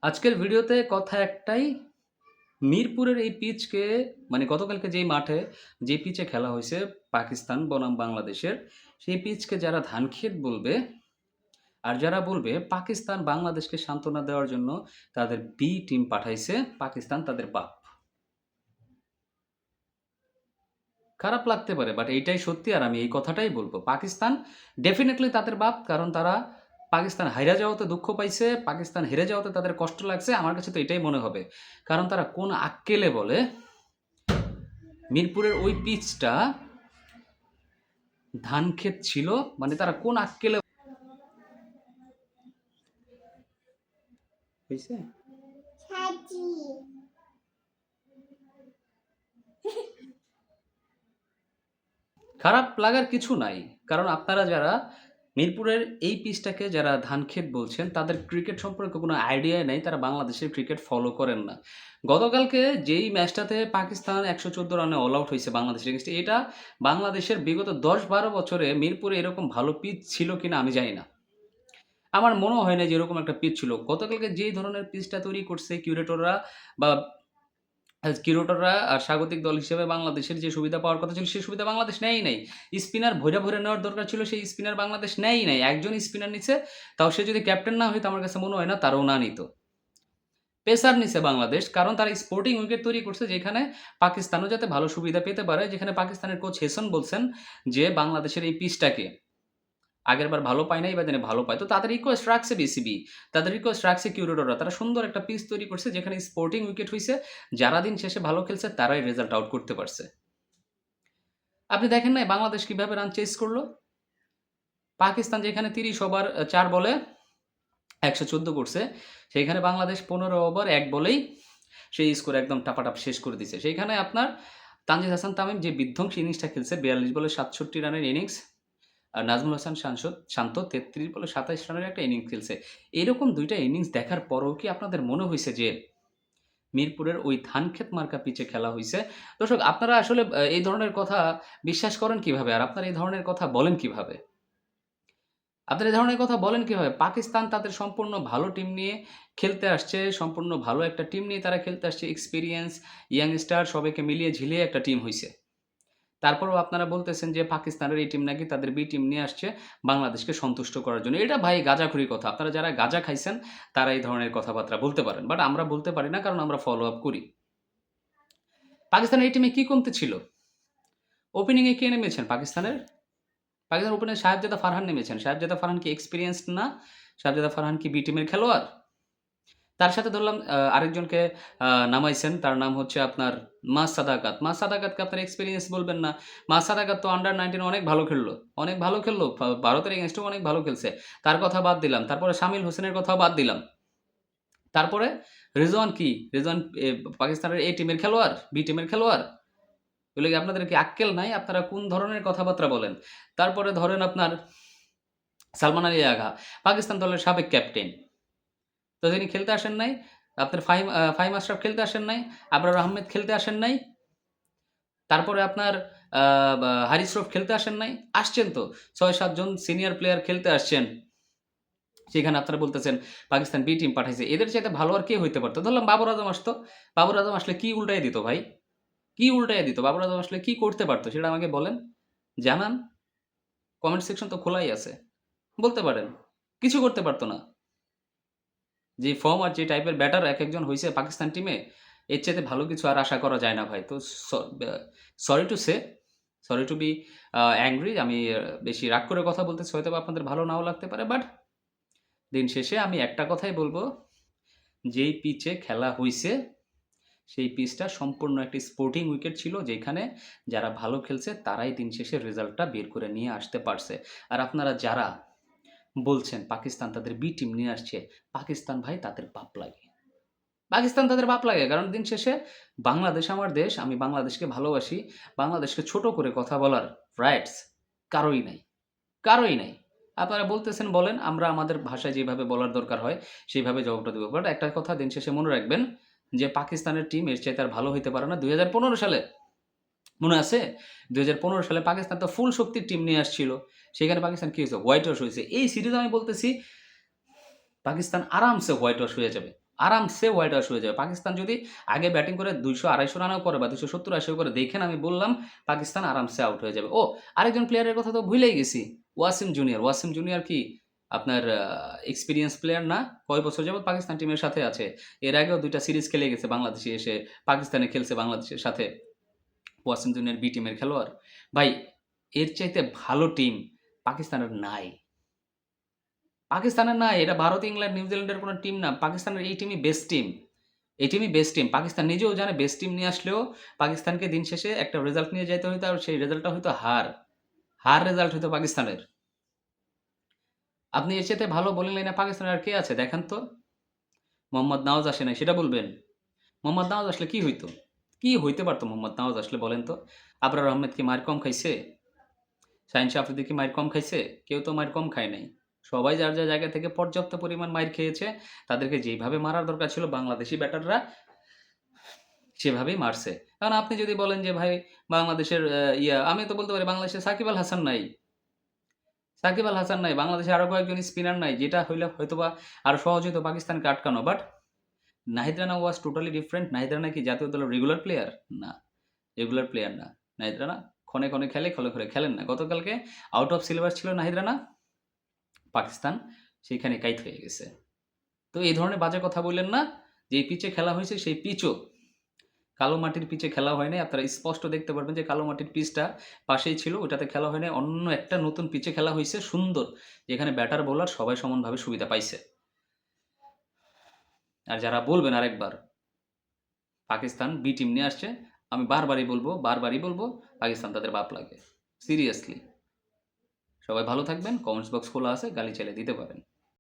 আজকের ভিডিওতে কথা একটাই, মিরপুরের এই পিচকে মানে গতকালকে যেই মাঠে যে পিচে খেলা হইছে পাকিস্তান বনাম বাংলাদেশের, সেই পিচকে যারা ধানক্ষেত বলবে আর যারা বলবে পাকিস্তান বাংলাদেশকে সান্ত্বনা দেওয়ার জন্য তাদের বি টিম পাঠাইছে, পাকিস্তান তাদের বাপ। খারাপ লাগতে পারে বাট এইটাই সত্যি আর আমি এই কথাটাই বলবো। পাকিস্তান ডেফিনেটলি তাদের বাপ, কারণ তারা পাকিস্তান হাইরা যাওয়াতে দুঃখ পাইছে, পাকিস্তান হেরে যাওয়াতে তাদের কষ্ট লাগছে। আমার কাছে তো এটাই মনে হবে, কারণ তারা কোন আক্কেলে বলে মিরপুরের ওই পিচটা ধানক্ষেত ছিল, মানে তারা কোন আক্কেলে হয়েছে। খারাপ লাগার কিছু নাই, কারণ আপনারা যারা মিরপুরের এই পিচটাকে যারা ধানক্ষেত বলছেন তাদের ক্রিকেট সম্পর্কে কোনো আইডিয়া নেই, তারা বাংলাদেশের ক্রিকেট ফলো করেন না। গতকালকে যেই ম্যাচটাতে পাকিস্তান 114 রানে অল আউট হয়েছে বাংলাদেশের এগেইনস্টে, এটা বাংলাদেশের বিগত 10-12 বছরে মিরপুরে এরকম ভালো পিচ ছিল কিনা আমি জানি না। আমার মনে হয় না যে এরকম একটা পিচ ছিল। গতকালকে যেই ধরনের পিচটা তৈরি করছে কিউরেটররা বা কিউরেটররা আর স্বাগতিক দল হিসেবে বাংলাদেশের যে সুবিধা পাওয়ার কথা ছিল সেই সুবিধা বাংলাদেশ নেয়ই নাই। স্পিনার ভইরা, ভইরা নেওয়ার দরকার ছিল, সেই স্পিনার বাংলাদেশ নেয়ই নাই। একজন স্পিনার নিছে, তাও সে যদি ক্যাপ্টেন না হইতো আমার কাছে মনে হয় না তারাও না নিত। পেসার নিছে বাংলাদেশ, কারণ তারা স্পোর্টিং উইকেট তৈরি করছে যেখানে পাকিস্তানও যাতে ভালো সুবিধা পেতে পারে, যেখানে পাকিস্তানের কোচ হেসন বলছেন যে বাংলাদেশের এই পিচটাকে আগেরবার ভালো পায় নাই, এবার যেন ভালো পায়। তো তাদের রিকোয়েস্ট রাখছে বিসিবি, তাদের রিকোয়েস্ট রাখছে কিউরেটররা। তারা সুন্দর একটা পিচ তৈরি করছে যেখানে স্পোর্টিং উইকেট হইছে। যারা দিন শেষে ভালো খেলছে তারাই রেজাল্ট আউট করতে পারছে। আপনি দেখেন নাই বাংলাদেশ কিভাবে রান চেস করলো? পাকিস্তান যেখানে 30 ওভার 4 বলে 114 করছে, সেইখানে বাংলাদেশ 15 ওভার 1 বলেই সেই স্কোর একদম টাপাটাপ শেষ করে দিছে। সেইখানে আপনার তানজিদ হাসান তামিম যে বিধ্বংসী ইনিংসটা খেলছে 42 বলে 67 রানের ইনিংস, আর নাজমুল হাসান শান্ত 33 বলে 27 রানের একটা ইনিংস খেলছে। এরকম ২ টা ইনিংস দেখার পরেও কি আপনাদের মনে হইছে যে মিরপুরের ওই ধানক্ষেত মার্কা পিচে খেলা হইছে? দর্শক, আপনারা আসলে এই ধরনের কথা বিশ্বাস করেন কিভাবে? আর আপনারা এই ধরনের কথা বলেন কিভাবে? আপনারা এই ধরনের কথা বলেন কিভাবে? পাকিস্তান তাদের সম্পূর্ণ ভালো টিম নিয়ে খেলতে আসছে, সম্পূর্ণ ভালো একটা টিম নিয়ে তারা খেলতে আসছে। এক্সপেরিয়েন্স, ইয়াংস্টার সবাইকে মিলিয়ে ঝিলিয়ে একটা টিম হইছে। তারপরেও আপনারা বলতেছেন যে পাকিস্তানের এই টিম নাকি তাদের বি টিম নিয়ে আসছে বাংলাদেশকে সন্তুষ্ট করার জন্য। এটা ভাই গাঁজাখুরি কথা। আপনারা যারা গাঁজা খাইছেন তারা এই ধরনের কথাবার্তা বলতে পারেন। বাট আমরা বলতে পারি না, কারণ আমরা ফলো আপ করি। পাকিস্তানের এই টিমে কি কমতি ছিল? ওপেনিং এ কে নেমেছেন পাকিস্তানের? পাকিস্তানের ওপেনার সাহেবজাদা ফারহান নেমেছেন। সাহেবজাদা ফারহান কি এক্সপেরিয়েন্সড না? সাহেবজাদা ফারহান কি বি টিমের খেলোয়াড়? তার সাথে ধরলাম আরেকজনকে নামাইছেন। তার নাম হচ্ছে আপনার মাস সাদাকাত। মাস সাদাকাতকে আপনার এক্সপেরিয়েন্স বলবেন না। মাস সাদাকাত তো আন্ডার 19 অনেক ভালো খেললো। অনেক ভালো খেললো। ভারতের এগেইনস্টেও অনেক ভালো খেলছে। তার কথা বাদ দিলাম। তারপরে শামিল হোসেনের কথাও বাদ দিলাম। তারপরে রিজওয়ান কি? রিজওয়ান পাকিস্তানের এ টিমের খেলোয়াড়? বি টিমের খেলোয়াড়? এগুলো কি আপনাদের কি আক্কেল নাই? আপনারা কোন ধরনের কথাবার্তা বলেন? তারপরে ধরেন আপনার সালমান আলী আগা, পাকিস্তান দলের সাবেক ক্যাপ্টেন। তো তিনি খেলতে আসেন নাই। আপনার ফাহিম আশরাফ খেলতে আসেন নাই। আবরার আহমেদ খেলতে আসেন নাই। তারপরে আপনার আ বা হারিস রফ খেলতে আসেন নাই। আসছেন তো। ৬-৭ জন সিনিয়র প্লেয়ার খেলতে আসছেন। সেখানে আপনারা বলতেছেন পাকিস্তান বি টিম পাঠাইছে। এদের চাইতে ভালো আর কে হইতে পারত? ধরলাম বাবর আজম আসতো। বাবর আজম আসলে কি উল্টাইয়া দিত ভাই? কি উল্টাইয়া দিত? বাবর আজম আসলে কি করতে পারত সেটা আমাকে বলেন। জানান। কমেন্ট সেকশন তো খোলাই আছে। বলতে পারেন। কিছু করতে পারত না। যে ফর্ম আর যে টাইপের ব্যাটার একেকজন হইছে পাকিস্তান টিমে, এর চাইতে ভালো কিছু আর আশা করা যায় না ভাই। তো স ব্যা sorry to say, sorry to be angry. আমি বেশি রাগ করে কথা বলতেছি, হয়তোবা আপনাদের ভালো নাও লাগতে পারে। বাট দিন শেষে আমি একটা কথাই বলব, যেই পিচে খেলা হইছে, সেই পিচটা সম্পূর্ণ একটি স্পোর্টিং উইকেট ছিল, যেখানে যারা ভালো খেলছে তারাই দিন শেষে রেজাল্টটা বের করে নিয়ে আসতে পারছে। আর আপনারা যারা বলছেন পাকিস্তান তাদের বি টিম নিয়ে আসছে, পাকিস্তান ভাই তাদের বাপ লাগে। পাকিস্তান তাদের বাপ লাগে। কারণ দিন শেষে বাংলাদেশ আমার দেশ। আমি বাংলাদেশকে ভালোবাসি। বাংলাদেশকে ছোট করে কথা বলার রাইটস কারোই নাই। কারোই নাই। আপনারা বলতেছেন বলেন, আমরা আমাদের ভাষায় যেভাবে বলার দরকার হয় সেইভাবে জবাবটা দেব। বাট একটা কথা দিন শেষে মনে রাখবেন যে পাকিস্তানের টিম এর চাইতে আর ভালো হইতে পারে না। ২০১৫ সালে মনে আছে? ২০১৫ সালে পাকিস্তান তো ফুল শক্তির টিম নিয়ে আসছিল। সেখানে পাকিস্তান কি হয়েছে? হোয়াইট ওয়াশ হয়েছে। এই সিরিজ আমি বলতেছি পাকিস্তান আরামসে হোয়াইট ওয়াশ হয়ে যাবে। আরামসে হোয়াইট ওয়াশ হয়ে যাবে। পাকিস্তান যদি আগে ব্যাটিং করে ২০০-২৫০ রানও করে বা ২৭০-৮০ করে, দেখেন আমি বললাম পাকিস্তান আরামসে আউট হয়ে যাবে। ও আরেকজন প্লেয়ারের কথা তো ভুলেই গেছি। ওয়াসিম জুনিয়র। ওয়াসিম জুনিয়র কি আপনার এক্সপেরিয়েন্স প্লেয়ার না? কয় বছর যাবৎ পাকিস্তান টিমের সাথে আছে। এর আগেও ২ টা সিরিজ খেলে গেছে বাংলাদেশে এসে। পাকিস্তানে খেলছে বাংলাদেশের সাথে। ওয়াসিম জুনিয়র বি টিমের খেলোয়াড়। ভাই এর চাইতে ভালো টিম পাকিস্তানের নাই। পাকিস্তানের নাই। এটা ভারত, ইংল্যান্ড, নিউজিল্যান্ডের কোনো টিম না। পাকিস্তানের এই টিমই বেস্ট টিম। এই টিমই বেস্ট টিম। পাকিস্তান নিজেও জানে বেস্ট টিম নিয়ে আসলেও পাকিস্তানকে দিন শেষে একটা রেজাল্ট নিয়ে যাইতে হইতো, আর সেই রেজাল্টটা হইতো হার। হার রেজাল্ট হইতো পাকিস্তানের। আপনি এর চাইতে ভালো বোলিং লাইনে পাকিস্তানের আর কে আছে দেখেন তো? মোহাম্মদ নওয়াজ আসে নাই সেটা বলবেন? মোহাম্মদ নওয়াজ আসলে কি হইতো? কি হইতে পারতো মোহাম্মদ নওয়াজ আসলে বলেন তো? আবরার আহমেদ কি মাইর কম খাইছে? শাহীন শাহ আফ্রিদি কি মাইর কম খাইছে? কেউ তো মাইর কম খায় নাই। সবাই যার, যার জায়গা থেকে পর্যাপ্ত পরিমাণ মাইর খেয়েছে। তাদেরকে যেইভাবে মারার দরকার ছিল বাংলাদেশি ব্যাটাররা সেভাবেই মারছে। কারণ আপনি যদি বলেন যে ভাই বাংলাদেশের আমি তো বলতে পারি বাংলাদেশের সাকিব আল হাসান নাই। সাকিব আল হাসান নাই। বাংলাদেশে আরো কয়েকজন স্পিনার নাই। যেটা হইলে হয়তোবা আরো সহজ হইতো পাকিস্তানকে আটকানো। But Nahid Rana was totally different. Nahid Rana কি জাতীয় দলের রেগুলার প্লেয়ার? না, রেগুলার প্লেয়ার না। নাহিদ রানা ক্ষণে, ক্ষণে খেলে, ক্ষণে, ক্ষণে খেলেন না। গতকালকে আউট অফ সিলেবাস ছিল নাহিদ রানা। পাকিস্তান সেইখানে কাইত হয়ে গেছে। তো এই ধরনের বাজে কথা বললেন না। যেই পিচে খেলা হয়েছে সেই পিচও কালো মাটির পিচে খেলা হয় নাই। আপনারা স্পষ্ট দেখতে পারবেন যে কালো মাটির পিচটা পাশেই ছিল। ওটাতে খেলা হয় নাই। অন্য একটা নতুন পিচে খেলা হইছে সুন্দর। যেখানে ব্যাটার বোলার সবাই সমানভাবে সুবিধা পাইছে। আর যারা বলবেন আরেকবার পাকিস্তান বি টিম নিয়ে আসছে, আমি বারবারই বলব পাকিস্তান তাদের বাপ লাগে। সিরিয়াসলি। সবাই ভালো থাকবেন। কমেন্টস বক্স খোলা আছে। গালি চালিয়ে দিতে পারেন।